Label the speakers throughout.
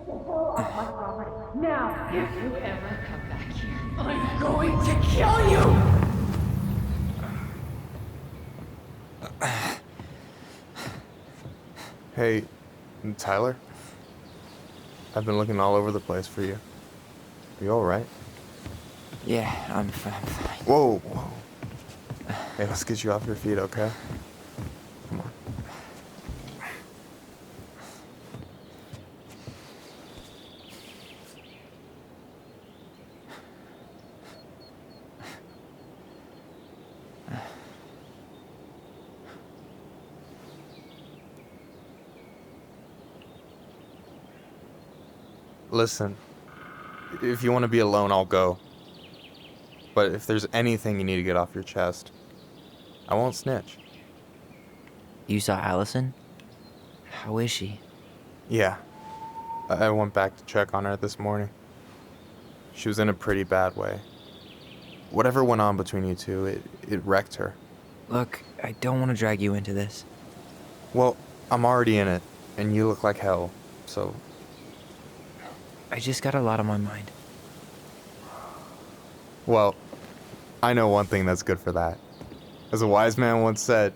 Speaker 1: Now, if you ever come back here, I'm going to kill you!
Speaker 2: Hey, Tyler? I've been looking all over the place for you. You alright?
Speaker 3: Yeah, I'm fine.
Speaker 2: Whoa, whoa. Hey, let's get you off your feet, okay? Come on. Listen, if you want to be alone, I'll go. But if there's anything you need to get off your chest, I won't snitch.
Speaker 3: You saw Allison? How is she?
Speaker 2: Yeah. I went back to check on her this morning. She was in a pretty bad way. Whatever went on between you two, it wrecked her.
Speaker 3: Look, I don't want to drag you into this.
Speaker 2: Well, I'm already in it, and you look like hell, so...
Speaker 3: I just got a lot on my mind.
Speaker 2: Well, I know one thing that's good for that. As a wise man once said,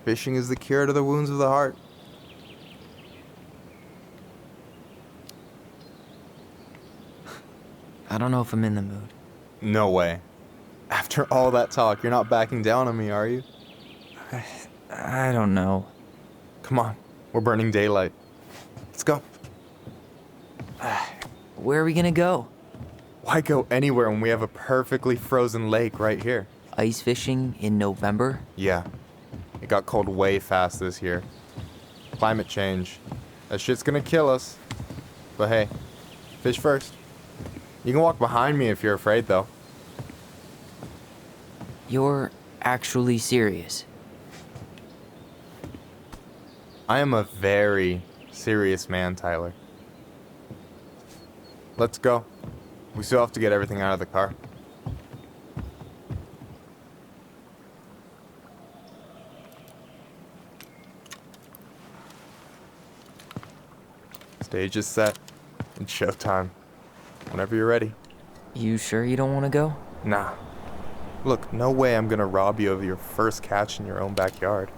Speaker 2: fishing is the cure to the wounds of the heart.
Speaker 3: I don't know if I'm in the mood.
Speaker 2: No way. After all that talk, you're not backing down on me, are you?
Speaker 3: I don't know.
Speaker 2: Come on, we're burning daylight. Let's go.
Speaker 3: Where are we gonna go?
Speaker 2: Why go anywhere when we have a perfectly frozen lake right here?
Speaker 3: Ice fishing in November?
Speaker 2: Yeah, it got cold way fast this year. Climate change. That shit's gonna kill us. But hey, fish first. You can walk behind me if you're afraid, though.
Speaker 3: You're actually serious?
Speaker 2: I am a very serious man, Tyler. Let's go. We still have to get everything out of the car. Stage is set. It's showtime. Whenever you're ready.
Speaker 3: You sure you don't want to go?
Speaker 2: Nah. Look, no way I'm gonna rob you of your first catch in your own backyard.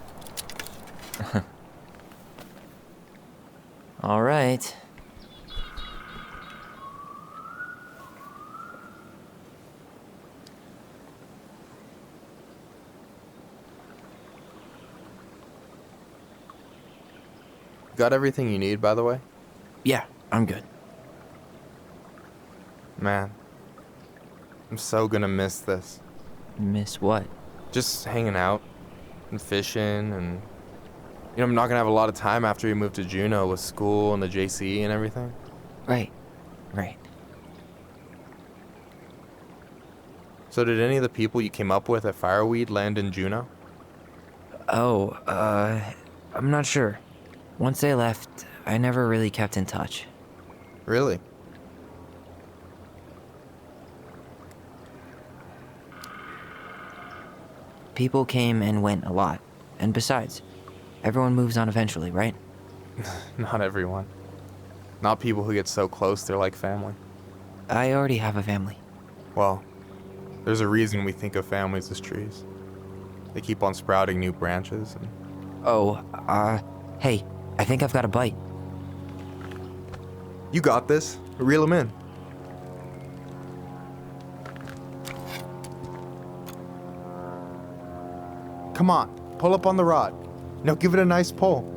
Speaker 3: All right.
Speaker 2: Got everything you need, by the way?
Speaker 3: Yeah, I'm good.
Speaker 2: Man, I'm so gonna miss this.
Speaker 3: Miss what?
Speaker 2: Just hanging out and fishing and... You know, I'm not gonna have a lot of time after you move to Juneau with school and the JC and everything.
Speaker 3: Right.
Speaker 2: So did any of the people you came up with at Fireweed land in Juneau?
Speaker 3: Oh, I'm not sure. Once they left, I never really kept in touch.
Speaker 2: Really?
Speaker 3: People came and went a lot. And besides, everyone moves on eventually, right?
Speaker 2: Not everyone. Not people who get so close they're like family.
Speaker 3: I already have a family.
Speaker 2: Well, there's a reason we think of families as trees. They keep on sprouting new branches and...
Speaker 3: Oh, hey, I think I've got a bite.
Speaker 2: You got this. Reel them in. Come on, pull up on the rod. Now give it a nice pull.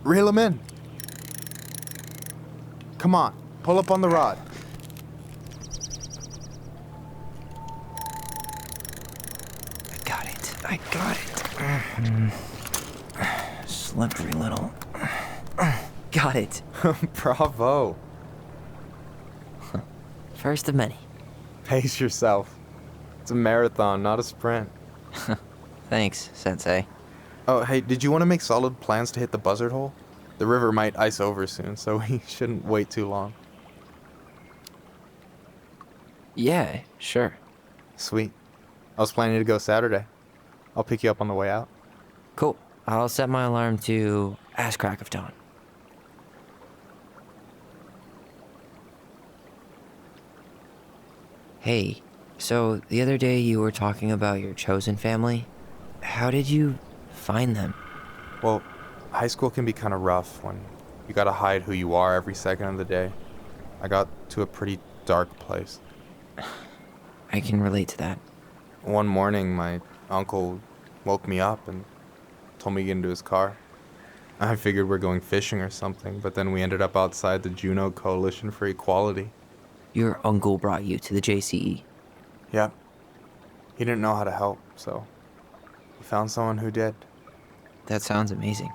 Speaker 2: Reel him in. Come on, pull up on the rod.
Speaker 3: I got it. Slippery little. Got it.
Speaker 2: Bravo.
Speaker 3: First of many.
Speaker 2: Pace yourself. It's a marathon, not a sprint.
Speaker 3: Thanks, Sensei.
Speaker 2: Oh, hey, did you want to make solid plans to hit the buzzard hole? The river might ice over soon, so we shouldn't wait too long.
Speaker 3: Yeah, sure.
Speaker 2: Sweet. I was planning to go Saturday. I'll pick you up on the way out.
Speaker 3: Cool. I'll set my alarm to ass crack of dawn. Hey, so the other day you were talking about your chosen family. How did you find them?
Speaker 2: Well, high school can be kind of rough when you gotta hide who you are every second of the day. I got to a pretty dark place.
Speaker 3: I can relate to that.
Speaker 2: One morning, my uncle woke me up and told me to get into his car. I figured we're going fishing or something, but then we ended up outside the Juneau Coalition for Equality.
Speaker 3: Your uncle brought you to the JCE.
Speaker 2: Yep. He didn't know how to help, so he found someone who did.
Speaker 3: That sounds amazing.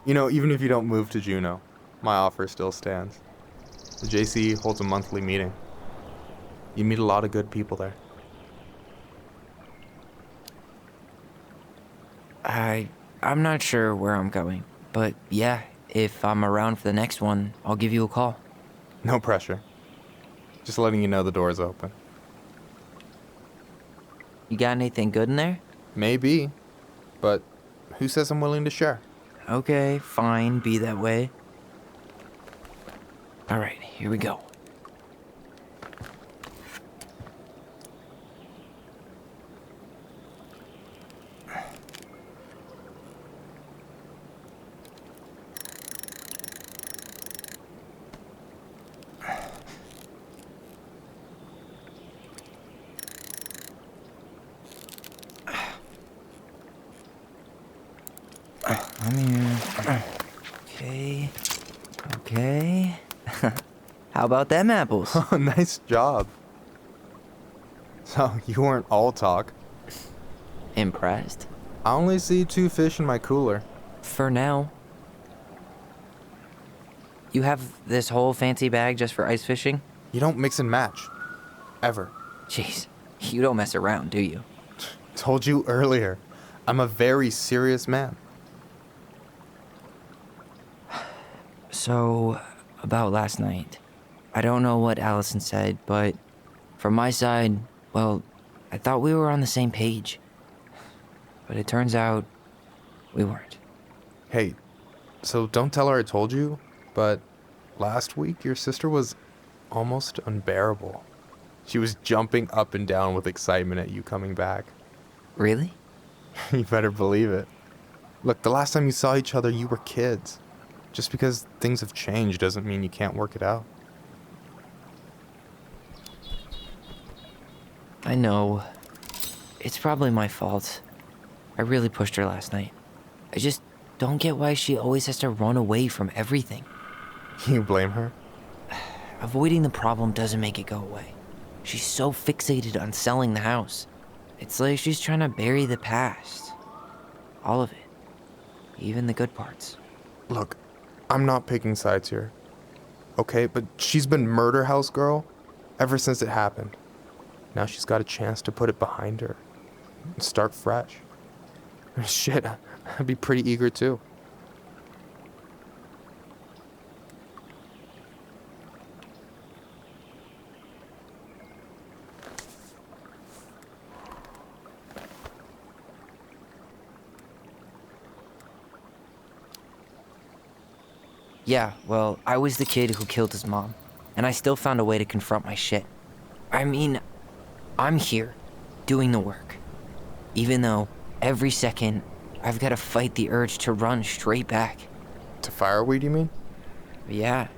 Speaker 2: You know, even if you don't move to Juneau, my offer still stands. The JCE holds a monthly meeting. You meet a lot of good people there.
Speaker 3: I'm not sure where I'm going, but yeah, if I'm around for the next one, I'll give you a call.
Speaker 2: No pressure. Just letting you know the door is open.
Speaker 3: You got anything good in there?
Speaker 2: Maybe, but who says I'm willing to share?
Speaker 3: Okay, fine, be that way. Alright, here we go. I'm here. Okay. Okay. How about them apples?
Speaker 2: Oh, nice job. So, you weren't all talk.
Speaker 3: Impressed?
Speaker 2: I only see 2 fish in my cooler.
Speaker 3: For now. You have this whole fancy bag just for ice fishing?
Speaker 2: You don't mix and match. Ever.
Speaker 3: Jeez, you don't mess around, do you?
Speaker 2: Told you earlier. I'm a very serious man.
Speaker 3: So, about last night. I don't know what Allison said, but from my side, well, I thought we were on the same page. But it turns out we weren't.
Speaker 2: Hey, so don't tell her I told you, but last week your sister was almost unbearable. She was jumping up and down with excitement at you coming back.
Speaker 3: Really?
Speaker 2: You better believe it. Look, the last time you saw each other, you were kids. Just because things have changed doesn't mean you can't work it out.
Speaker 3: I know. It's probably my fault. I really pushed her last night. I just don't get why she always has to run away from everything.
Speaker 2: You blame her?
Speaker 3: Avoiding the problem doesn't make it go away. She's so fixated on selling the house. It's like she's trying to bury the past. All of it. Even the good parts.
Speaker 2: Look, I'm not picking sides here. Okay, but she's been murder house girl ever since it happened. Now she's got a chance to put it behind her and start fresh. Shit, I'd be pretty eager too.
Speaker 3: Yeah, well, I was the kid who killed his mom, and I still found a way to confront my shit. I mean, I'm here, doing the work. Even though, every second, I've got to fight the urge to run straight back.
Speaker 2: To fireweed, you mean?
Speaker 3: Yeah.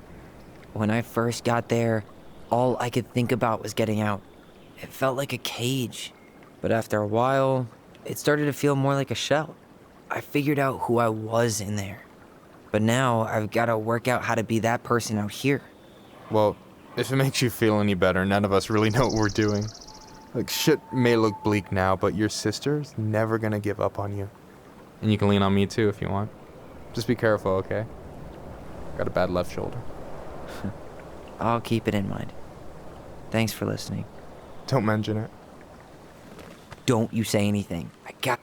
Speaker 3: When I first got there, all I could think about was getting out. It felt like a cage. But after a while, it started to feel more like a shell. I figured out who I was in there. But now, I've got to work out how to be that person out here.
Speaker 2: Well, if it makes you feel any better, none of us really know what we're doing. Like, shit may look bleak now, but your sister's never gonna give up on you. And you can lean on me too if you want. Just be careful, okay? Got a bad left shoulder.
Speaker 3: I'll keep it in mind. Thanks for listening.
Speaker 2: Don't mention it.
Speaker 3: Don't you say anything. I got...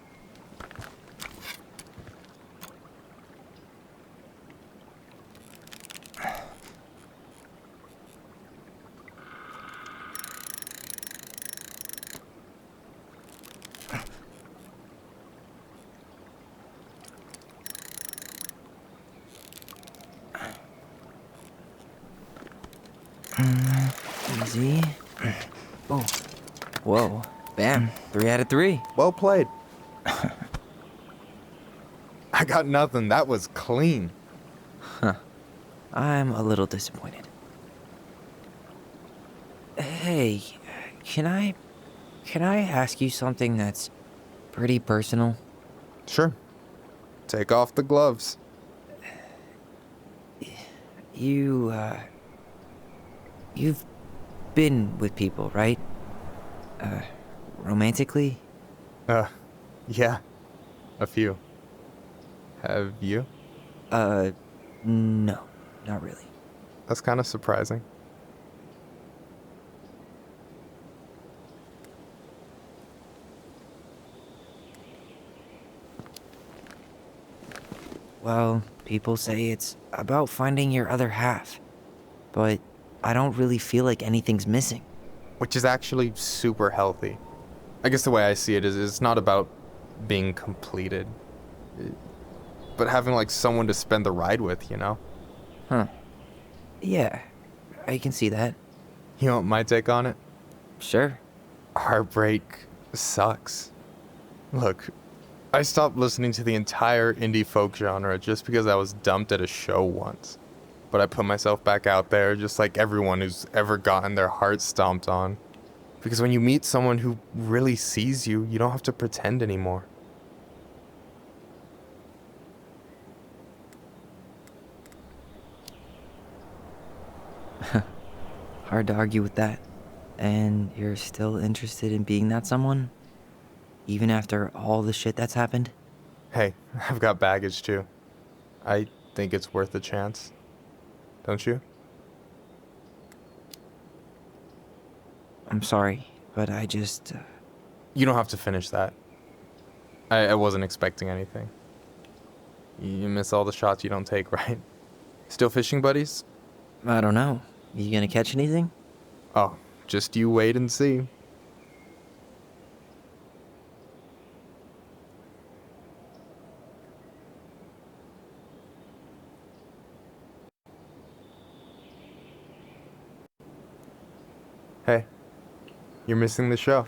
Speaker 3: Easy. Oh. Whoa. Bam. 3 out of 3.
Speaker 2: Well played. I got nothing. That was clean.
Speaker 3: I'm a little disappointed. Hey, can I ask you something that's pretty personal?
Speaker 2: Sure. Take off the gloves.
Speaker 3: You've been with people, right? Romantically?
Speaker 2: Yeah. A few. Have you?
Speaker 3: No, not really.
Speaker 2: That's kind of surprising.
Speaker 3: Well, people say it's about finding your other half, but I don't really feel like anything's missing.
Speaker 2: Which is actually super healthy. I guess the way I see it is it's not about being completed, but having like someone to spend the ride with, you know?
Speaker 3: Huh. Yeah, I can see that.
Speaker 2: You want my take on it?
Speaker 3: Sure.
Speaker 2: Heartbreak sucks. Look, I stopped listening to the entire indie folk genre just because I was dumped at a show once. But I put myself back out there just like everyone who's ever gotten their heart stomped on. Because when you meet someone who really sees you, you don't have to pretend anymore.
Speaker 3: Hard to argue with that. And you're still interested in being that someone? Even after all the shit that's happened?
Speaker 2: Hey, I've got baggage too. I think it's worth a chance. Don't you?
Speaker 3: I'm sorry, but I just...
Speaker 2: You don't have to finish that. I wasn't expecting anything. You miss all the shots you don't take, right? Still fishing buddies?
Speaker 3: I don't know. You gonna catch anything?
Speaker 2: Oh, just you wait and see. Hey, you're missing the show.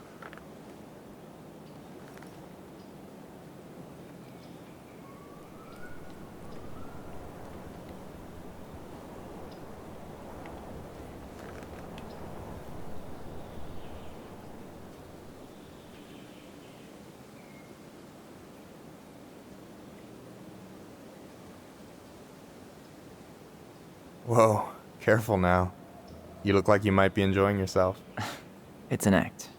Speaker 2: Whoa, careful now. You look like you might be enjoying yourself.
Speaker 3: It's an act.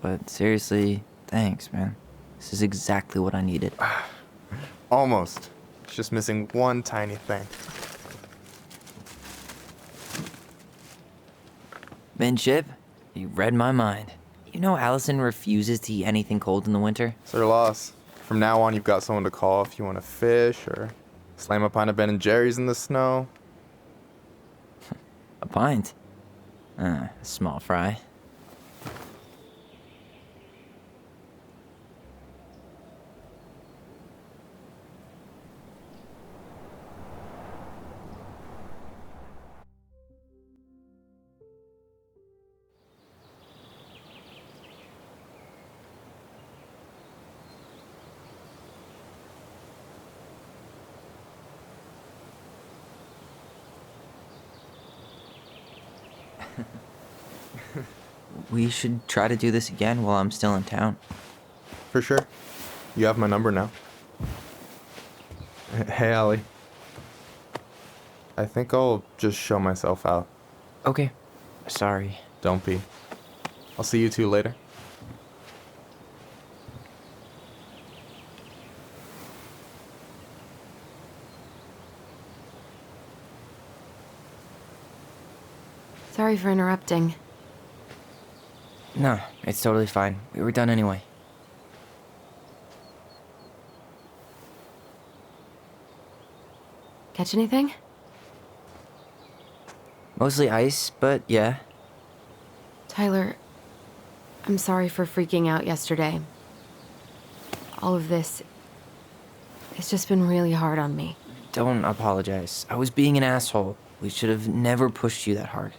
Speaker 3: But seriously, thanks, man. This is exactly what I needed.
Speaker 2: Almost. It's just missing one tiny thing.
Speaker 3: Minship, you read my mind. You know Allison refuses to eat anything cold in the winter?
Speaker 2: It's her loss. From now on, you've got someone to call if you want to fish or slam a pint of Ben and Jerry's in the snow.
Speaker 3: A pint? Small fry. We should try to do this again while I'm still in town.
Speaker 2: For sure. You have my number now. Hey, Allie. I think I'll just show myself out.
Speaker 3: Okay. Sorry.
Speaker 2: Don't be. I'll see you two later.
Speaker 4: Sorry for interrupting.
Speaker 3: No, it's totally fine. We were done anyway.
Speaker 4: Catch anything?
Speaker 3: Mostly ice, but yeah.
Speaker 4: Tyler, I'm sorry for freaking out yesterday. All of this, it's just been really hard on me.
Speaker 3: Don't apologize. I was being an asshole. We should have never pushed you that hard.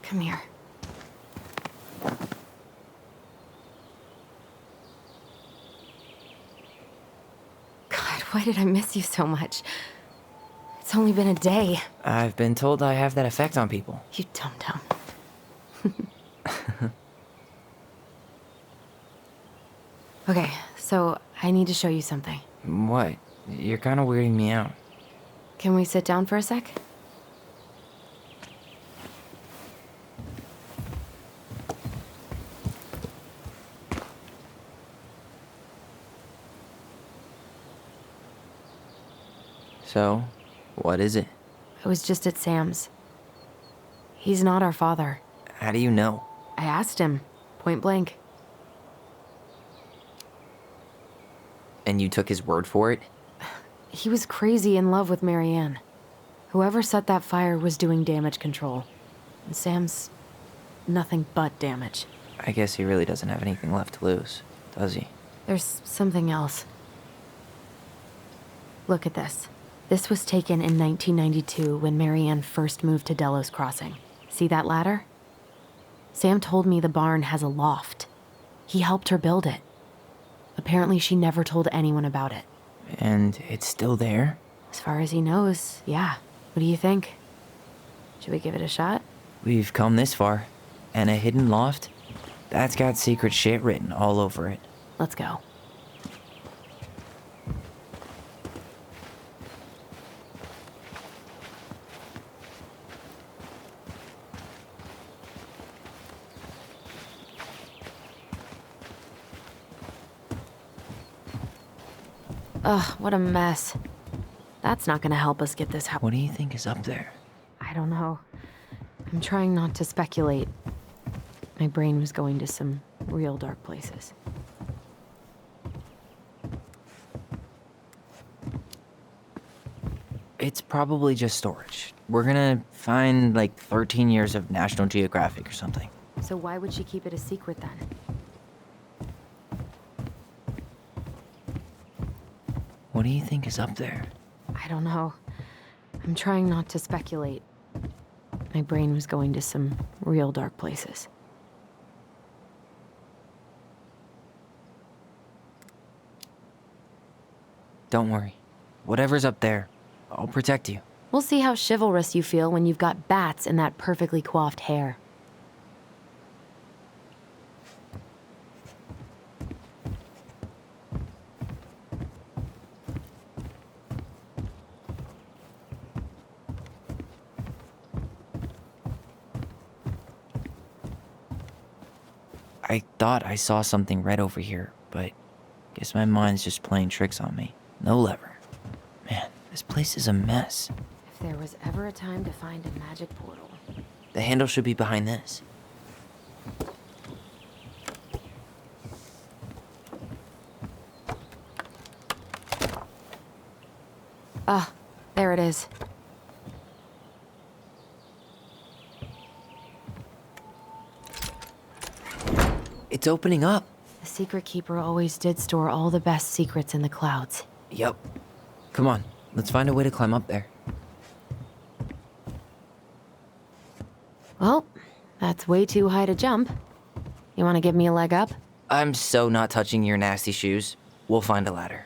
Speaker 4: Come here. God, why did I miss you so much? It's only been a day.
Speaker 3: I've been told I have that effect on people.
Speaker 4: You dum-dum. Okay, so I need to show you something.
Speaker 3: What? You're kind of weirding me out.
Speaker 4: Can we sit down for a sec?
Speaker 3: So, what is it?
Speaker 4: I was just at Sam's. He's not our father.
Speaker 3: How do you know?
Speaker 4: I asked him, point blank.
Speaker 3: And you took his word for it?
Speaker 4: He was crazy in love with Мэri-Энn. Whoever set that fire was doing damage control. And Sam's nothing but damage.
Speaker 3: I guess he really doesn't have anything left to lose, does he?
Speaker 4: There's something else. Look at this. This was taken in 1992 when Мэri-Энn first moved to Delos Crossing. See that ladder? Sam told me the barn has a loft. He helped her build it. Apparently she never told anyone about it.
Speaker 3: And it's still there?
Speaker 4: As far as he knows, yeah. What do you think? Should we give it a shot?
Speaker 3: We've come this far. And a hidden loft? That's got secret shit written all over it.
Speaker 4: Let's go. Ugh, what a mess. That's not gonna help us get this house.
Speaker 3: What do you think is up there?
Speaker 4: I don't know. I'm trying not to speculate. My brain was going to some real dark places.
Speaker 3: It's probably just storage. We're gonna find like 13 years of National Geographic or something.
Speaker 4: So why would she keep it a secret then?
Speaker 3: What do you think is up there?
Speaker 4: I don't know. I'm trying not to speculate. My brain was going to some real dark places.
Speaker 3: Don't worry. Whatever's up there, I'll protect you.
Speaker 4: We'll see how chivalrous you feel when you've got bats in that perfectly coiffed hair.
Speaker 3: I thought I saw something red over here, but guess my mind's just playing tricks on me. No lever. Man, this place is a mess.
Speaker 4: If there was ever a time to find a magic portal.
Speaker 3: The handle should be behind this.
Speaker 4: Ah, there it is.
Speaker 3: It's opening up.
Speaker 4: The secret keeper always did store all the best secrets in the clouds.
Speaker 3: Yep. Come on, let's find a way to climb up there.
Speaker 4: Well, that's way too high to jump. You want to give me a leg up?
Speaker 3: I'm so not touching your nasty shoes. We'll find a ladder.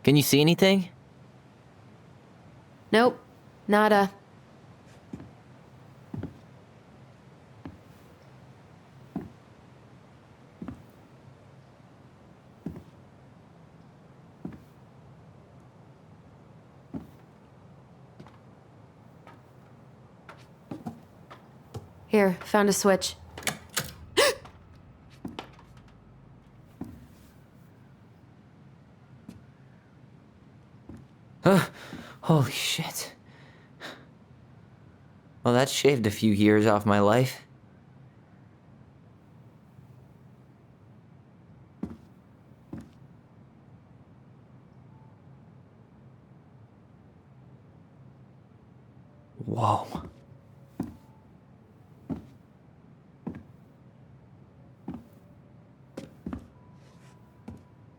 Speaker 3: Can you see anything?
Speaker 4: Nope, nada. Here, found a switch.
Speaker 3: Holy shit. Well, that shaved a few years off my life. Whoa.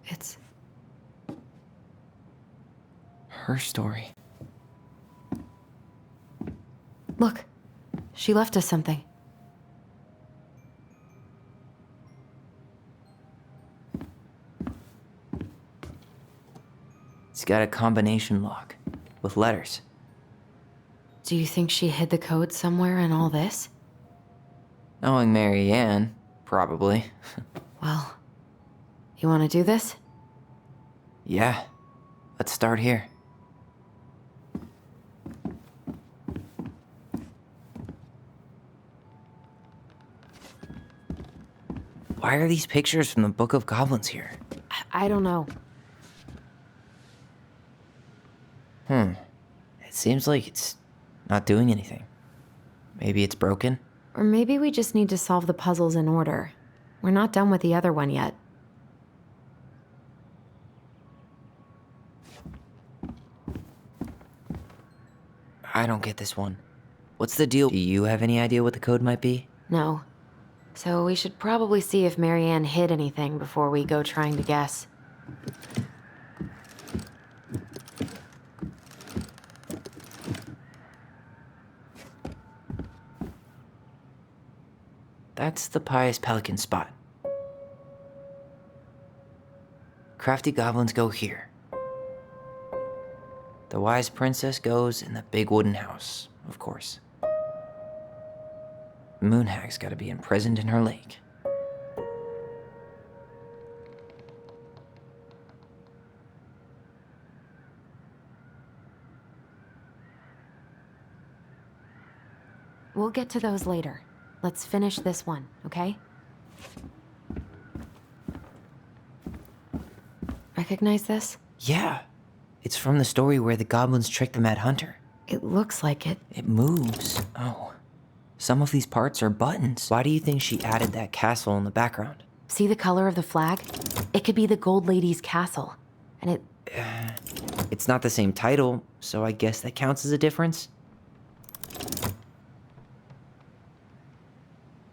Speaker 4: It's
Speaker 3: her story.
Speaker 4: Look, she left us something.
Speaker 3: It's got a combination lock with letters.
Speaker 4: Do you think she hid the code somewhere in all this?
Speaker 3: Knowing Мэри-Энн, probably.
Speaker 4: Well, you want to do this?
Speaker 3: Yeah, let's start here. Why are these pictures from the Book of Goblins here?
Speaker 4: I don't know.
Speaker 3: It seems like it's not doing anything. Maybe it's broken?
Speaker 4: Or maybe we just need to solve the puzzles in order. We're not done with the other one yet.
Speaker 3: I don't get this one. What's the deal? Do you have any idea what the code might be?
Speaker 4: No. So we should probably see if Мэri-Энn hid anything before we go trying to guess.
Speaker 3: That's the Pious Pelican spot. Crafty goblins go here. The wise princess goes in the big wooden house, of course. Moonhag's gotta be imprisoned in her lake.
Speaker 4: We'll get to those later. Let's finish this one, okay? Recognize this?
Speaker 3: Yeah, it's from the story where the goblins tricked the Mad Hunter.
Speaker 4: It looks like it.
Speaker 3: It moves. Oh. Some of these parts are buttons. Why do you think she added that castle in the background?
Speaker 4: See the color of the flag? It could be the Gold Lady's castle. And it...
Speaker 3: It's not the same title, so I guess that counts as a difference.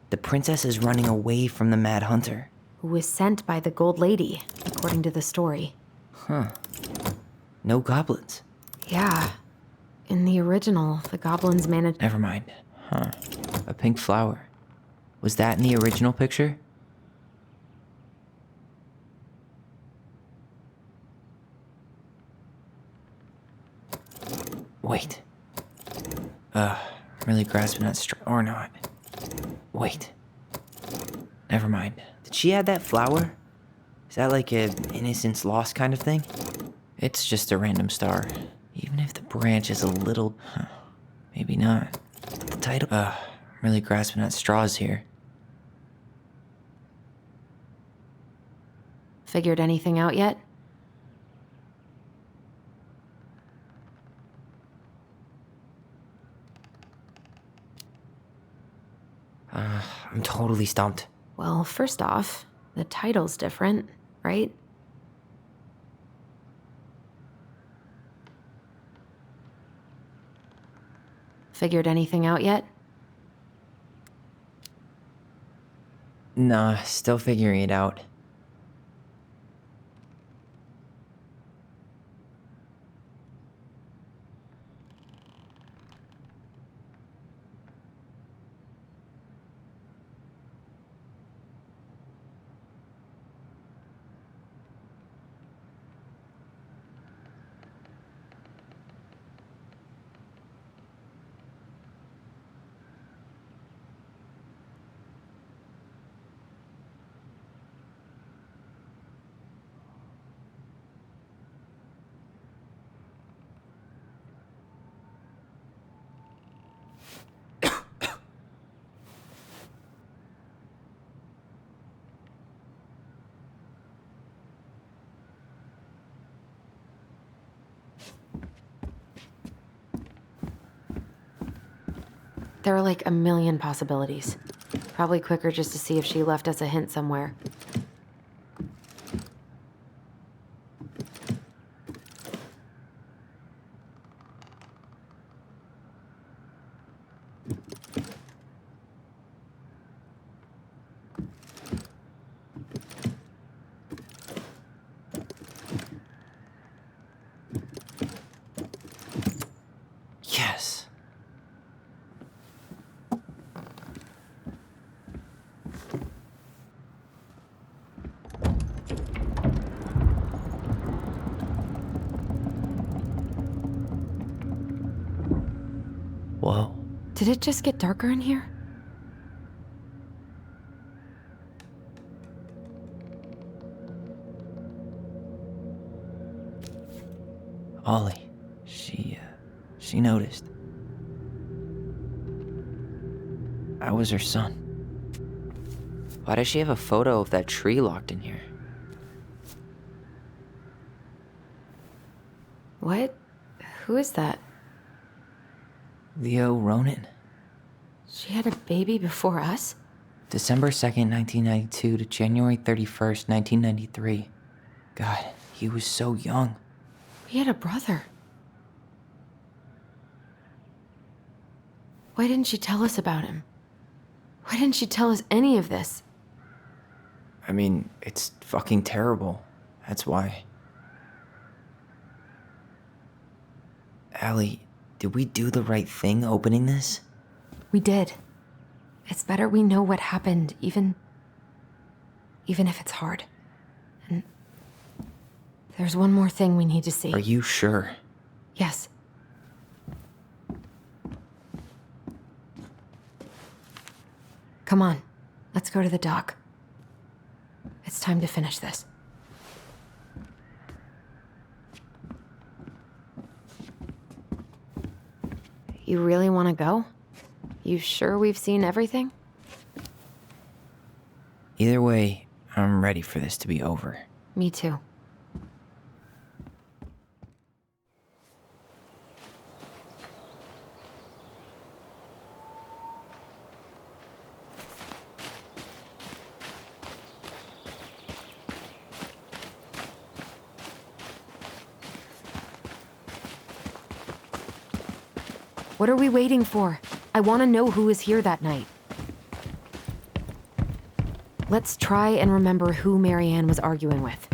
Speaker 3: The princess is running away from the Mad Hunter.
Speaker 4: who was sent by the Gold Lady, according to the story.
Speaker 3: Huh. No goblins.
Speaker 4: Yeah. In the original, the goblins managed...
Speaker 3: Never mind. Huh. A pink flower. Was that in the original picture? Wait. I'm really grasping at or not. Wait. Never mind. Did she add that flower? Is that like a innocence lost kind of thing? It's just a random star. Even if the branch is a little... maybe not. But the title... I'm really grasping at straws here.
Speaker 4: Figured anything out yet?
Speaker 3: I'm totally stumped.
Speaker 4: Well, first off, the title's different, right? Figured anything out yet?
Speaker 3: Nah, still figuring it out.
Speaker 4: There are like a million possibilities. Probably quicker just to see if she left us a hint somewhere. Did it just get darker in here?
Speaker 3: Ollie, she noticed. I was her son. Why does she have a photo of that tree locked in here?
Speaker 4: What? Who is that?
Speaker 3: Leo Ronan.
Speaker 4: She had a baby before us?
Speaker 3: December 2nd, 1992 to January 31st, 1993. God, he was so young.
Speaker 4: We had a brother. Why didn't she tell us about him? Why didn't she tell us any of this?
Speaker 3: I mean, it's fucking terrible. That's why. Allie, did we do the right thing opening this?
Speaker 4: We did. It's better we know what happened, even if it's hard. And there's one more thing we need to see.
Speaker 3: Are you sure?
Speaker 4: Yes. Come on, let's go to the dock. It's time to finish this. You really want to go? You sure we've seen everything?
Speaker 3: Either way, I'm ready for this to be over.
Speaker 4: Me too. What are we waiting for? I want to know who was here that night. Let's try and remember who Мэри-Энн was arguing with.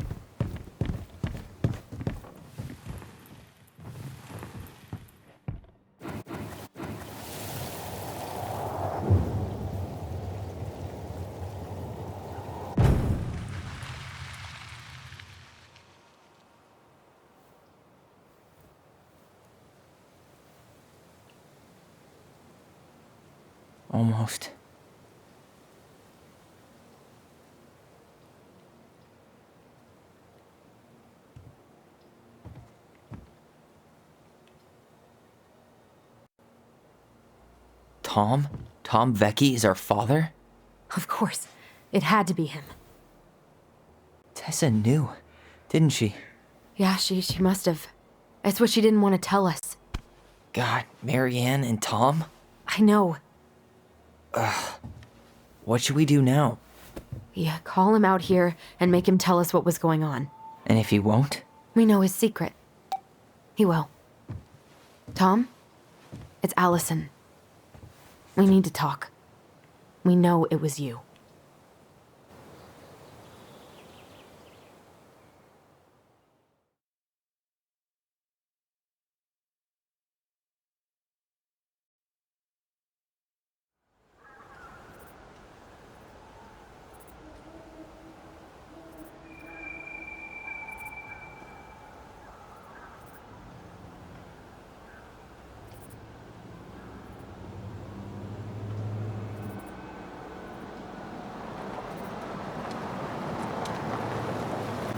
Speaker 3: Almost. Tom? Tom Vecchi is our father?
Speaker 4: Of course. It had to be him.
Speaker 3: Tessa knew, didn't she?
Speaker 4: Yeah, she must have. It's what she didn't want to tell us.
Speaker 3: God, Мэri-Энn and Tom?
Speaker 4: I know.
Speaker 3: What should we do now?
Speaker 4: Yeah, call him out here and make him tell us what was going on.
Speaker 3: And if he won't?
Speaker 4: We know his secret. He will. Tom? It's Allison. We need to talk. We know it was you.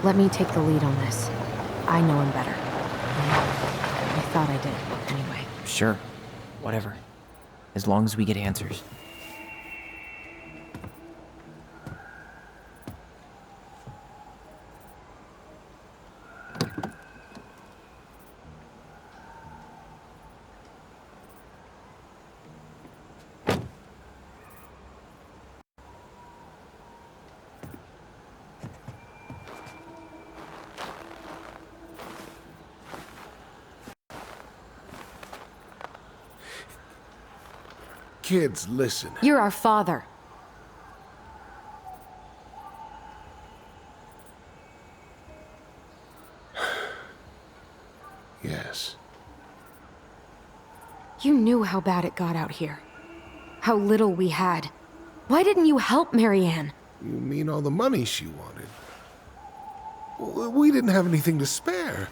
Speaker 4: Let me take the lead on this. I know him better. I thought I did, anyway.
Speaker 3: Sure. Whatever. As long as we get answers.
Speaker 5: Kids, listen.
Speaker 4: You're our father.
Speaker 5: Yes.
Speaker 4: You knew how bad it got out here. How little we had. Why didn't you help Мэri-Энn?
Speaker 5: You mean all the money she wanted? We didn't have anything to spare.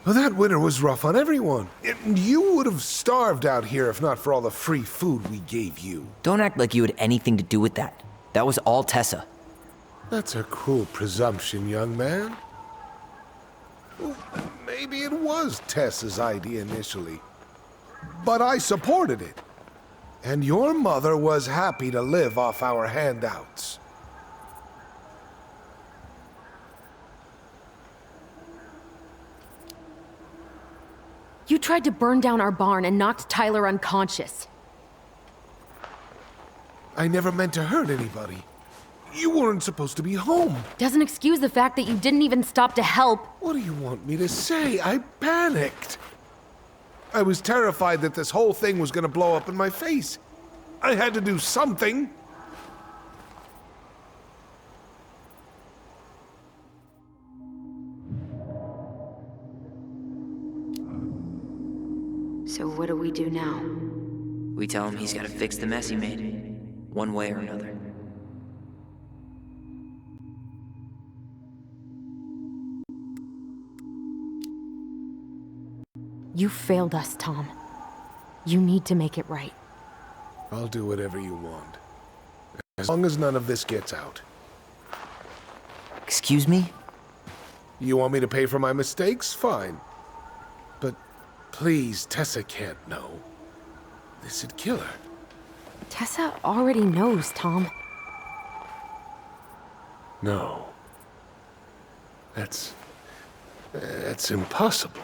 Speaker 5: Well, that winter was rough on everyone. You would have starved out here if not for all the free food we gave you.
Speaker 3: Don't act like you had anything to do with that. That was all Tessa.
Speaker 5: That's a cruel presumption, young man. Well, maybe it was Tessa's idea initially, but I supported it. And your mother was happy to live off our handouts.
Speaker 4: You tried to burn down our barn and knocked Tyler unconscious.
Speaker 5: I never meant to hurt anybody. You weren't supposed to be home.
Speaker 4: Doesn't excuse the fact that you didn't even stop to help.
Speaker 5: What do you want me to say? I panicked. I was terrified that this whole thing was gonna blow up in my face. I had to do something.
Speaker 4: So what do we do now?
Speaker 3: We tell him he's gotta fix the mess he made, one way or another.
Speaker 4: You failed us, Tom. You need to make it right.
Speaker 5: I'll do whatever you want. As long as none of this gets out.
Speaker 3: Excuse me?
Speaker 5: You want me to pay for my mistakes? Fine. But please, Tessa can't know. This'd kill her.
Speaker 4: Tessa already knows, Tom.
Speaker 5: No. That's impossible.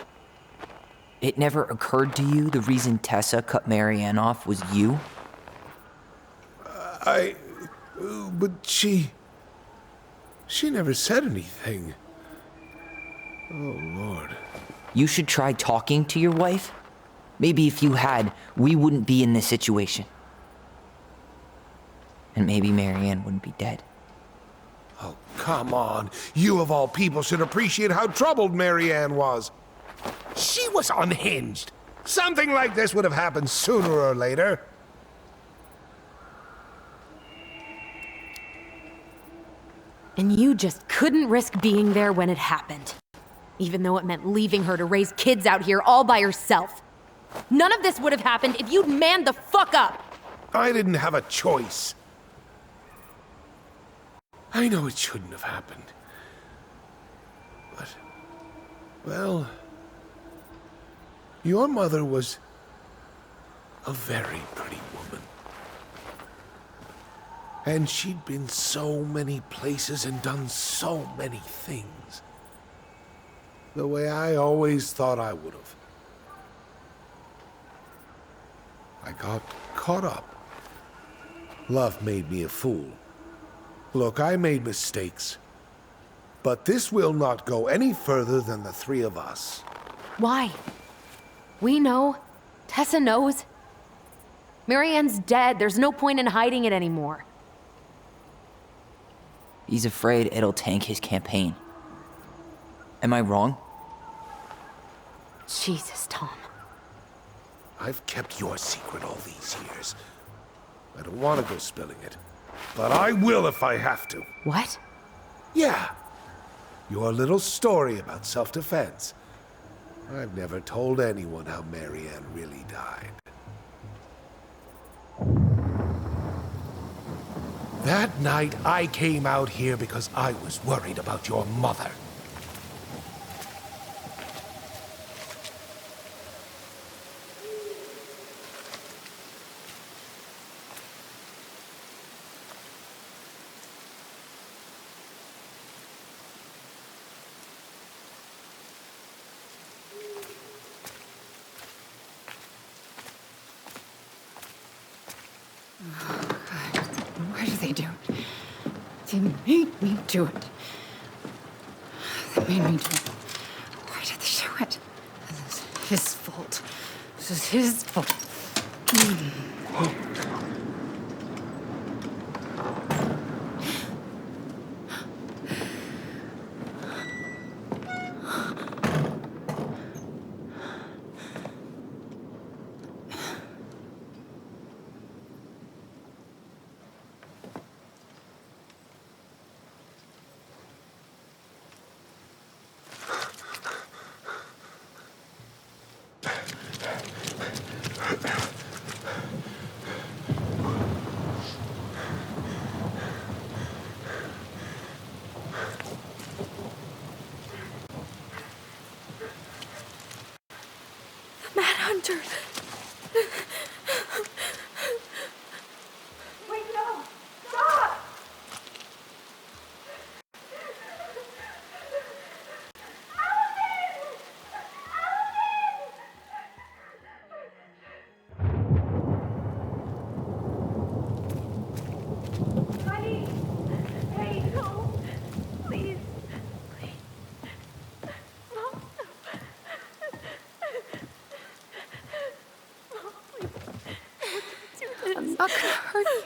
Speaker 3: It never occurred to you the reason Tessa cut Мэri-Энn off was you?
Speaker 5: But she never said anything. Oh, Lord.
Speaker 3: You should try talking to your wife. Maybe if you had, we wouldn't be in this situation. And maybe Мэri-Энn wouldn't be dead.
Speaker 5: Oh, come on. You of all people should appreciate how troubled Мэri-Энn was. She was unhinged. Something like this would have happened sooner or later.
Speaker 4: And you just couldn't risk being there when it happened. Even though it meant leaving her to raise kids out here all by herself. None of this would have happened if you'd manned the fuck up!
Speaker 5: I didn't have a choice. I know it shouldn't have happened. But, well, your mother was a very pretty woman. And she'd been so many places and done so many things. The way I always thought I would have. I got caught up. Love made me a fool. Look, I made mistakes. But this will not go any further than the three of us.
Speaker 4: Why? We know. Tessa knows. Мэri-Énn's dead. There's no point in hiding it anymore.
Speaker 3: He's afraid it'll tank his campaign. Am I wrong?
Speaker 4: Jesus, Tom.
Speaker 5: I've kept your secret all these years. I don't want to go spilling it. But I will if I have to.
Speaker 4: What?
Speaker 5: Yeah. Your little story about self-defense. I've never told anyone how Мэri-Энn really died. That night, I came out here because I was worried about your mother.
Speaker 1: Why do they do it? They made me do it. They made me do it. Why did they do it? This is his fault. This is his fault. turn. Wait, no! Stop! Honey! Hey, no! Please. I'm not gonna hurt you.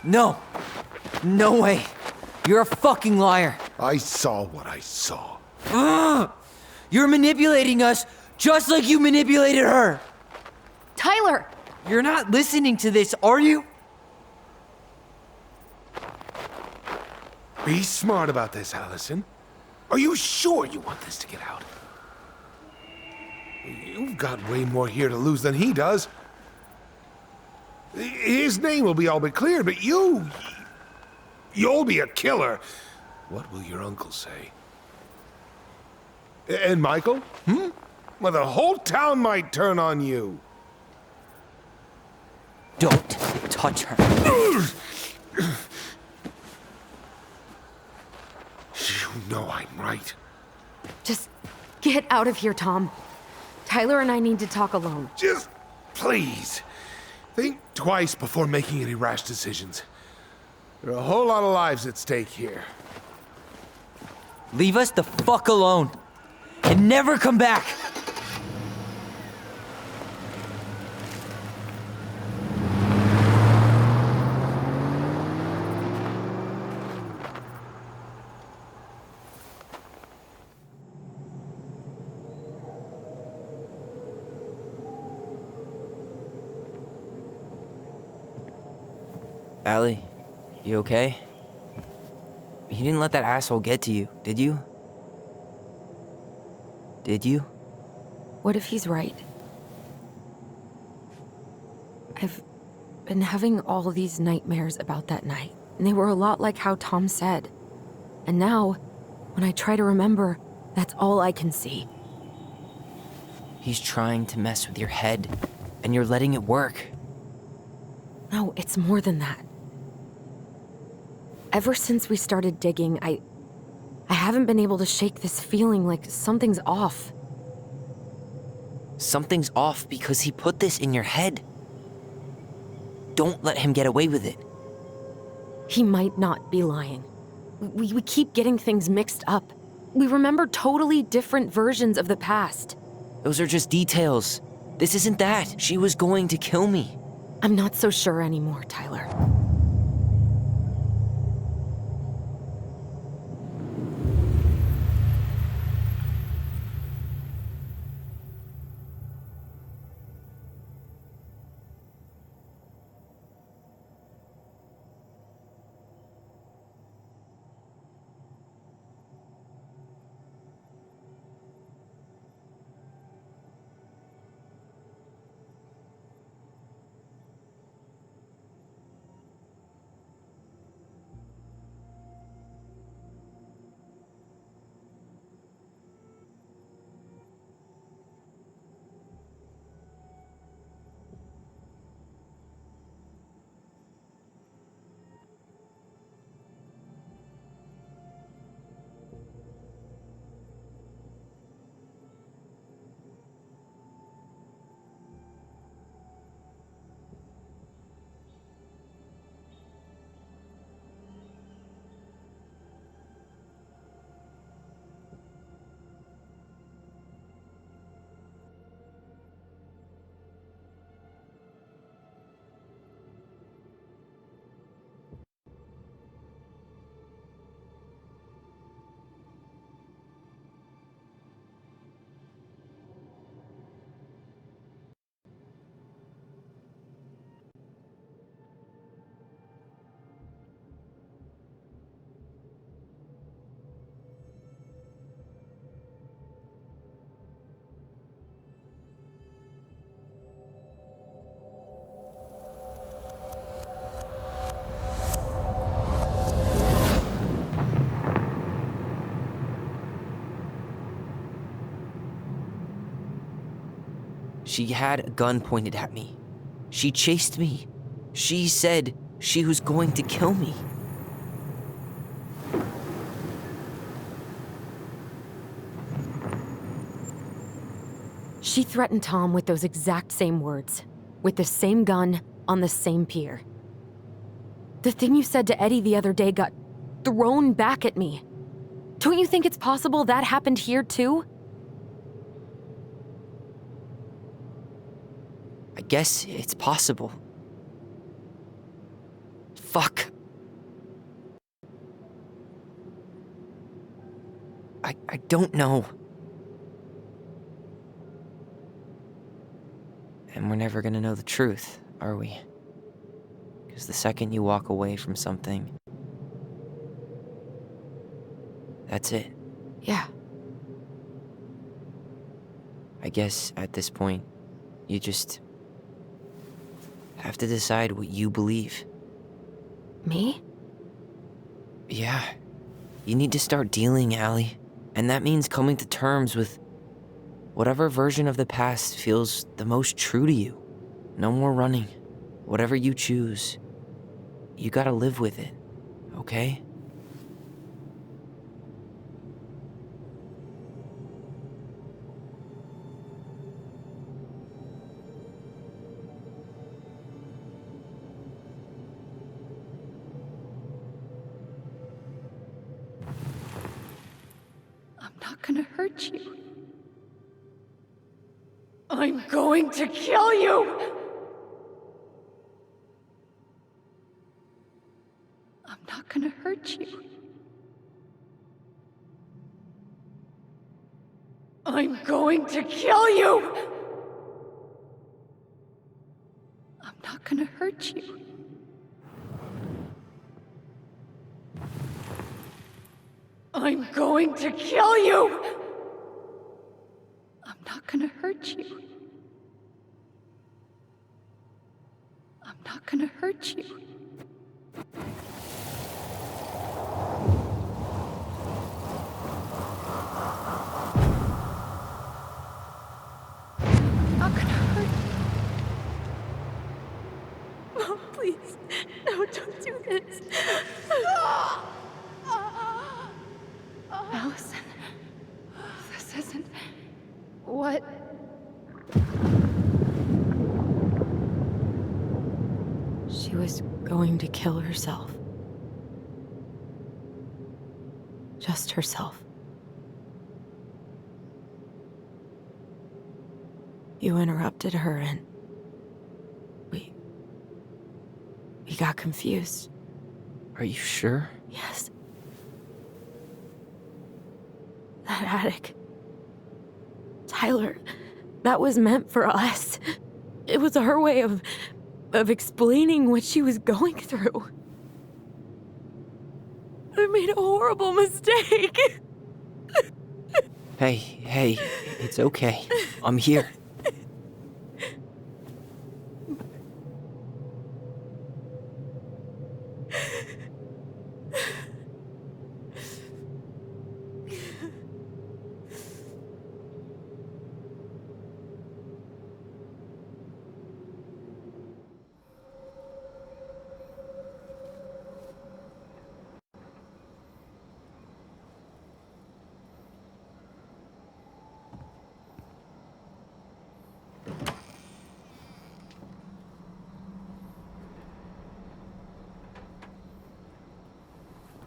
Speaker 3: No! No way! You're a fucking liar!
Speaker 5: I saw what I saw.
Speaker 3: Ugh! You're manipulating us just like you manipulated her!
Speaker 4: Tyler!
Speaker 3: You're not listening to this, are you?
Speaker 5: Be smart about this, Allison. Are you sure you want this to get out? You've got way more here to lose than he does. His name will be all but cleared, but you'll be a killer. What will your uncle say? And Michael? Well, the whole town might turn on you.
Speaker 3: Don't touch her.
Speaker 5: You know I'm right.
Speaker 4: Just get out of here, Tom. Tyler and I need to talk alone.
Speaker 5: Just please. Think twice before making any rash decisions. There are a whole lot of lives at stake here.
Speaker 3: Leave us the fuck alone. And never come back! Allie, you okay? You didn't let that asshole get to you, did you? Did you?
Speaker 4: What if he's right? I've been having all these nightmares about that night, and they were a lot like how Tom said. And now, when I try to remember, that's all I can see.
Speaker 3: He's trying to mess with your head, and you're letting it work.
Speaker 4: No, it's more than that. Ever since we started digging, I haven't been able to shake this feeling like something's off.
Speaker 3: Something's off because he put this in your head. Don't let him get away with it.
Speaker 4: He might not be lying. We keep getting things mixed up. We remember totally different versions of the past.
Speaker 3: Those are just details. This isn't that. She was going to kill me.
Speaker 4: I'm not so sure anymore, Tyler.
Speaker 3: She had a gun pointed at me. She chased me. She said she was going to kill me.
Speaker 4: She threatened Tom with those exact same words, with the same gun, on the same pier. The thing you said to Eddie the other day got thrown back at me. Don't you think it's possible that happened here too?
Speaker 3: I guess it's possible. Fuck. I don't know. And we're never gonna know the truth, are we? Because the second you walk away from something, that's it.
Speaker 4: Yeah.
Speaker 3: I guess at this point, you just have to decide what you believe.
Speaker 4: Me?
Speaker 3: Yeah. You need to start dealing, Allie. And that means coming to terms with whatever version of the past feels the most true to you. No more running. Whatever you choose, you gotta live with it, okay?
Speaker 1: I'm not gonna hurt you. I'm going to kill you! I'm not gonna hurt you. I'm going to kill you! I'm not gonna hurt you. I'm going to kill you! I'm not gonna hurt you. I'm not gonna hurt you. I'm not gonna hurt you. Mom, please. No, don't do this. Allison, this isn't what...
Speaker 4: She was going to kill herself. Just herself. You interrupted her and... We got confused.
Speaker 3: Are you sure?
Speaker 4: Yes. That attic. Tyler, that was meant for us. It was her way of explaining what she was going through. I made a horrible mistake.
Speaker 3: Hey, it's okay. I'm here.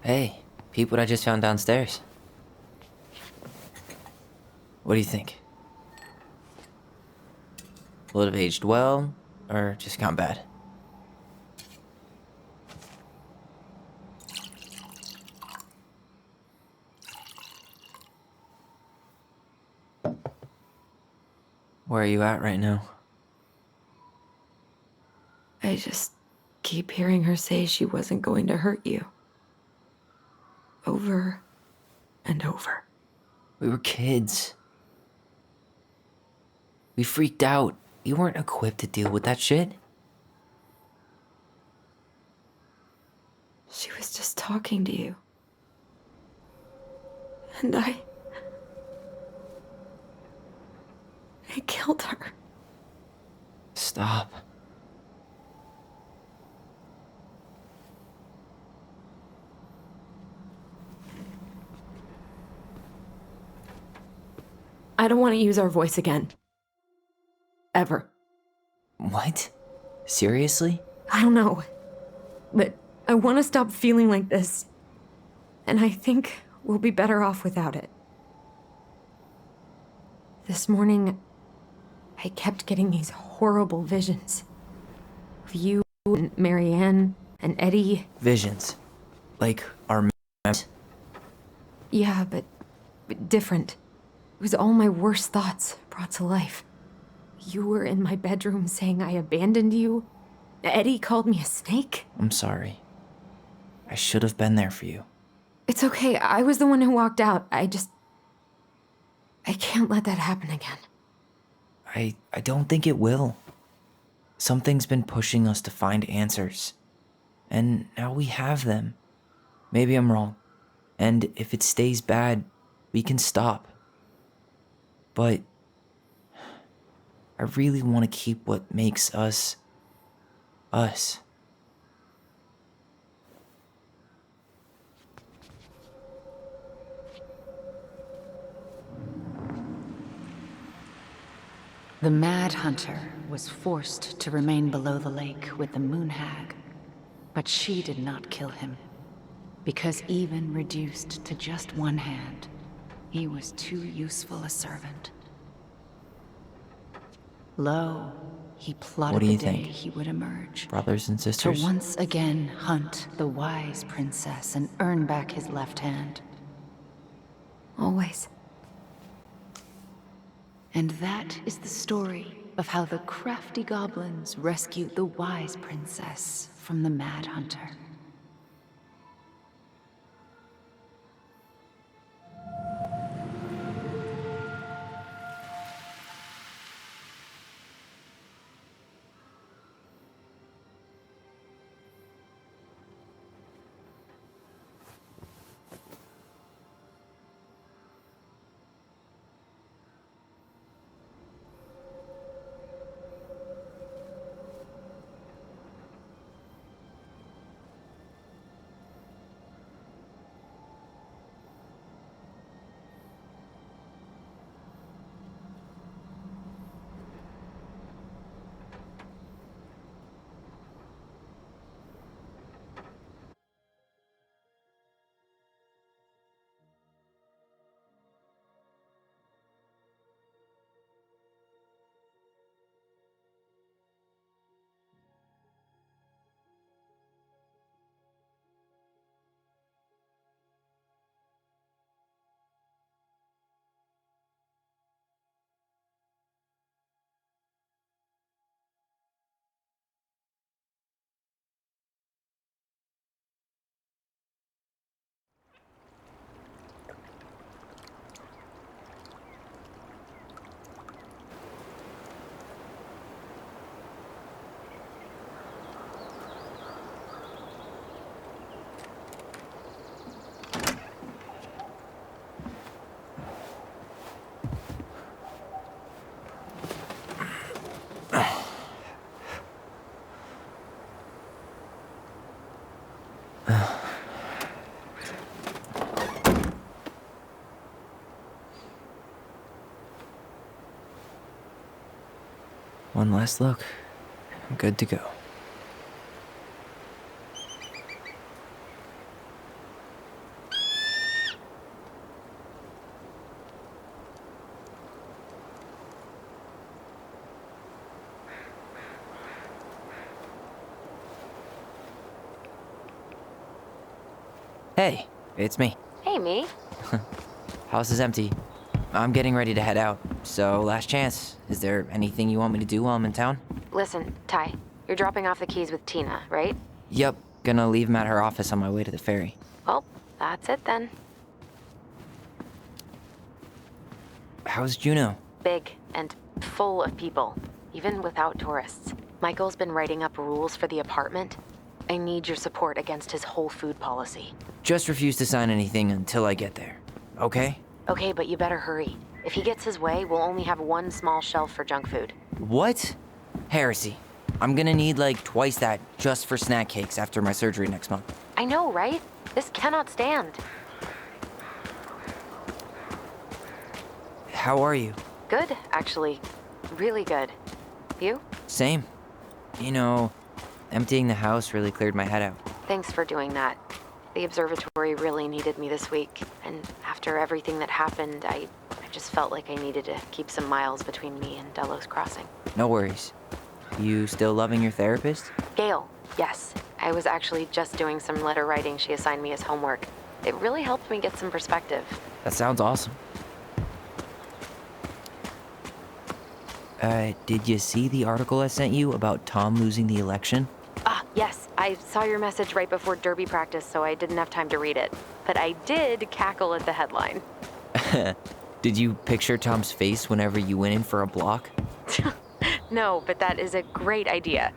Speaker 3: Hey, peep what I just found downstairs. What do you think? Will it have aged well, or just gone bad? Where are you at right now?
Speaker 4: I just keep hearing her say she wasn't going to hurt you. Over and over.
Speaker 3: We were kids. We freaked out. You weren't equipped to deal with that shit.
Speaker 4: She was just talking to you. And I killed her.
Speaker 3: Stop.
Speaker 4: I don't want to use our voice again. Ever.
Speaker 3: What? Seriously?
Speaker 4: I don't know. But I want to stop feeling like this. And I think we'll be better off without it. This morning, I kept getting these horrible visions. Of you and Мэri-Энn and Eddie.
Speaker 3: Visions. Like our memories.
Speaker 4: Yeah, but different. It was all my worst thoughts brought to life. You were in my bedroom saying I abandoned you. Eddie called me a snake.
Speaker 3: I'm sorry. I should have been there for you.
Speaker 4: It's okay, I was the one who walked out. I can't let that happen again.
Speaker 3: I don't think it will. Something's been pushing us to find answers. And now we have them. Maybe I'm wrong. And if it stays bad, we can stop. But I really want to keep what makes us, us.
Speaker 1: The Mad Hunter was forced to remain below the lake with the Moon Hag, but she did not kill him, because even reduced to just one hand, he was too useful a servant. Lo, he plotted
Speaker 3: What do
Speaker 1: the
Speaker 3: you
Speaker 1: day
Speaker 3: think?
Speaker 1: he would emerge,
Speaker 3: Brothers and
Speaker 1: to
Speaker 3: sisters?
Speaker 1: once again hunt the wise princess and earn back his left hand.
Speaker 4: Always.
Speaker 1: And that is the story of how the crafty goblins rescued the wise princess from the Mad Hunter.
Speaker 3: One last look. I'm good to go. Hey, it's me.
Speaker 4: Hey, me.
Speaker 3: House is empty. I'm getting ready to head out, so last chance. Is there anything you want me to do while I'm in town?
Speaker 4: Listen, Ty, you're dropping off the keys with Tina, right?
Speaker 3: Yep, gonna leave them at her office on my way to the ferry.
Speaker 4: Well, that's it then.
Speaker 3: How's Juno?
Speaker 4: Big and full of people, even without tourists. Michael's been writing up rules for the apartment. I need your support against his whole food policy.
Speaker 3: Just refuse to sign anything until I get there, okay?
Speaker 4: Okay, but you better hurry. If he gets his way, we'll only have one small shelf for junk food.
Speaker 3: What? Heresy. I'm gonna need like twice that just for snack cakes after my surgery next month.
Speaker 4: I know, right? This cannot stand.
Speaker 3: How are you?
Speaker 4: Good, actually. Really good. You?
Speaker 3: Same. You know, emptying the house really cleared my head out.
Speaker 4: Thanks for doing that. The observatory really needed me this week, and after everything that happened, I just felt like I needed to keep some miles between me and Delos Crossing.
Speaker 3: No worries. You still loving your therapist?
Speaker 4: Gail, yes. I was actually just doing some letter writing she assigned me as homework. It really helped me get some perspective.
Speaker 3: That sounds awesome. Did you see the article I sent you about Tom losing the election?
Speaker 4: Ah, yes. I saw your message right before derby practice, so I didn't have time to read it. But I did cackle at the headline.
Speaker 3: Did you picture Tom's face whenever you went in for a block?
Speaker 4: No, but that is a great idea.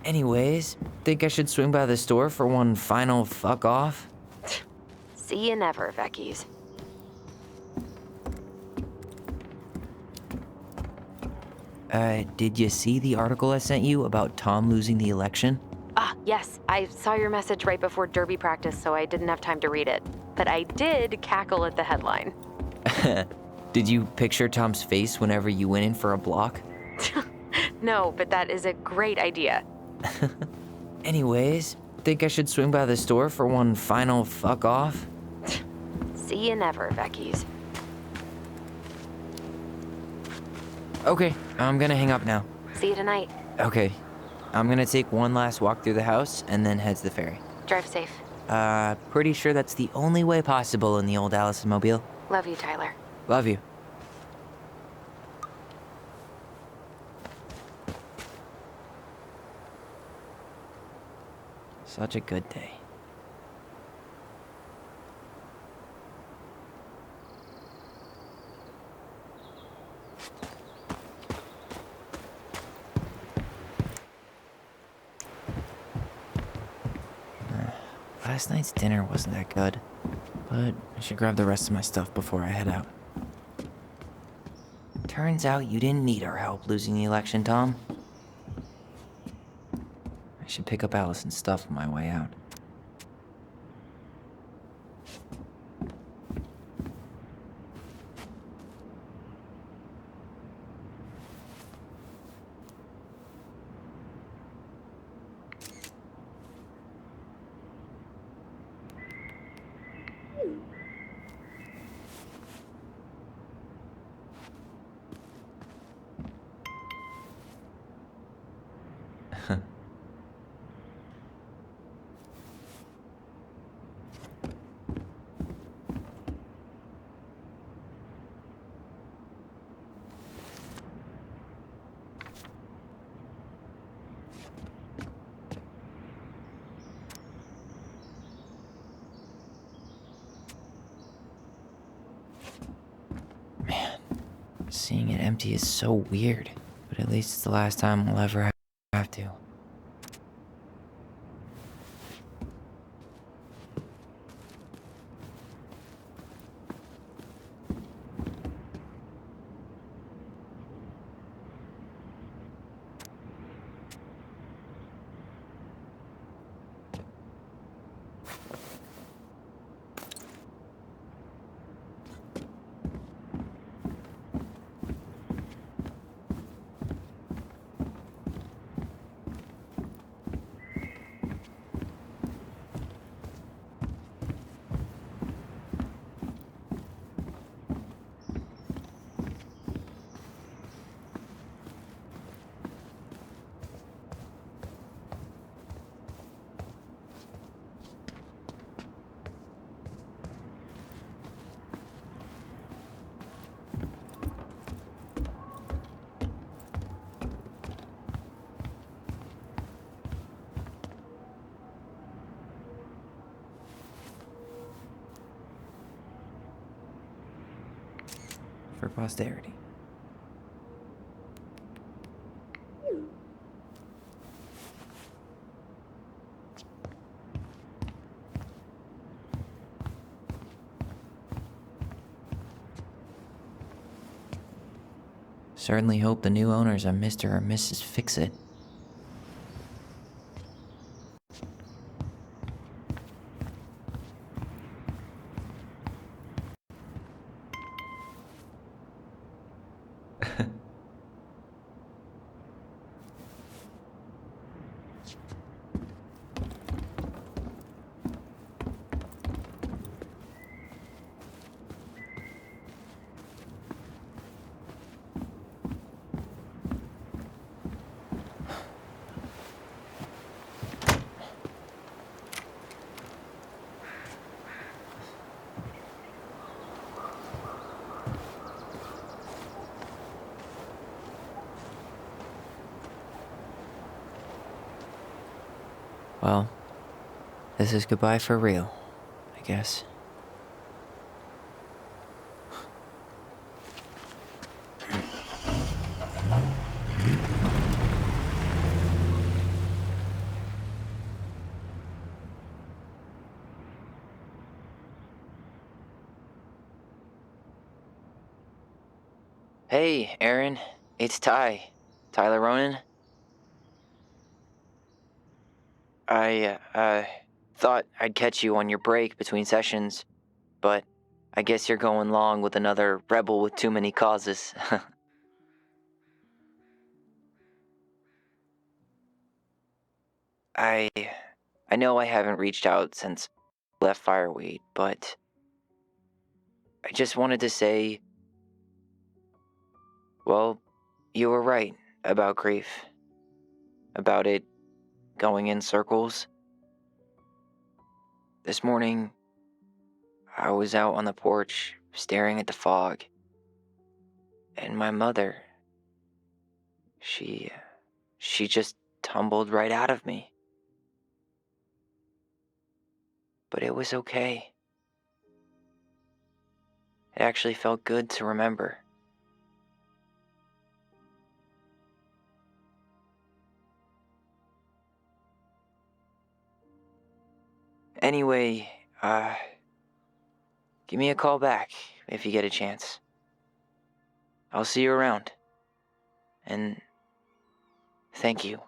Speaker 3: Anyways, think I should swing by the store for one final fuck off?
Speaker 4: See you never, Vecchies.
Speaker 3: Did you see the article I sent you about Tom losing the election?
Speaker 4: Ah, yes. I saw your message right before derby practice, so I didn't have time to read it. But I did cackle at the headline.
Speaker 3: Did you picture Tom's face whenever you went in for a block?
Speaker 4: No, but that is a great idea.
Speaker 3: Anyways, think I should swing by the store for one final fuck off?
Speaker 4: See you never, Vecchies.
Speaker 3: Okay, I'm gonna hang up now.
Speaker 4: See you tonight.
Speaker 3: Okay, I'm gonna take one last walk through the house and then head to the ferry.
Speaker 4: Drive safe.
Speaker 3: Pretty sure that's the only way possible in the old Allison mobile.
Speaker 4: Love you, Tyler.
Speaker 3: Love you. Such a good day. Last night's dinner wasn't that good, but I should grab the rest of my stuff before I head out. Turns out you didn't need our help losing the election, Tom. I should pick up Allison's stuff on my way out. Seeing it empty is so weird, but at least it's the last time I'll ever have to. For posterity. Certainly hope the new owners are Mr. or Mrs. Fix-It. Well, this is goodbye for real, I guess. Hey, Aaron. It's Tyler Ronan. I thought I'd catch you on your break between sessions, but I guess you're going long with another rebel with too many causes. I know I haven't reached out since I left Fireweed, but I just wanted to say, well, you were right about grief. About it going in circles. This morning, I was out on the porch staring at the fog, and my mother, she just tumbled right out of me. But it was okay. It actually felt good to remember. Anyway, give me a call back if you get a chance. I'll see you around. And thank you.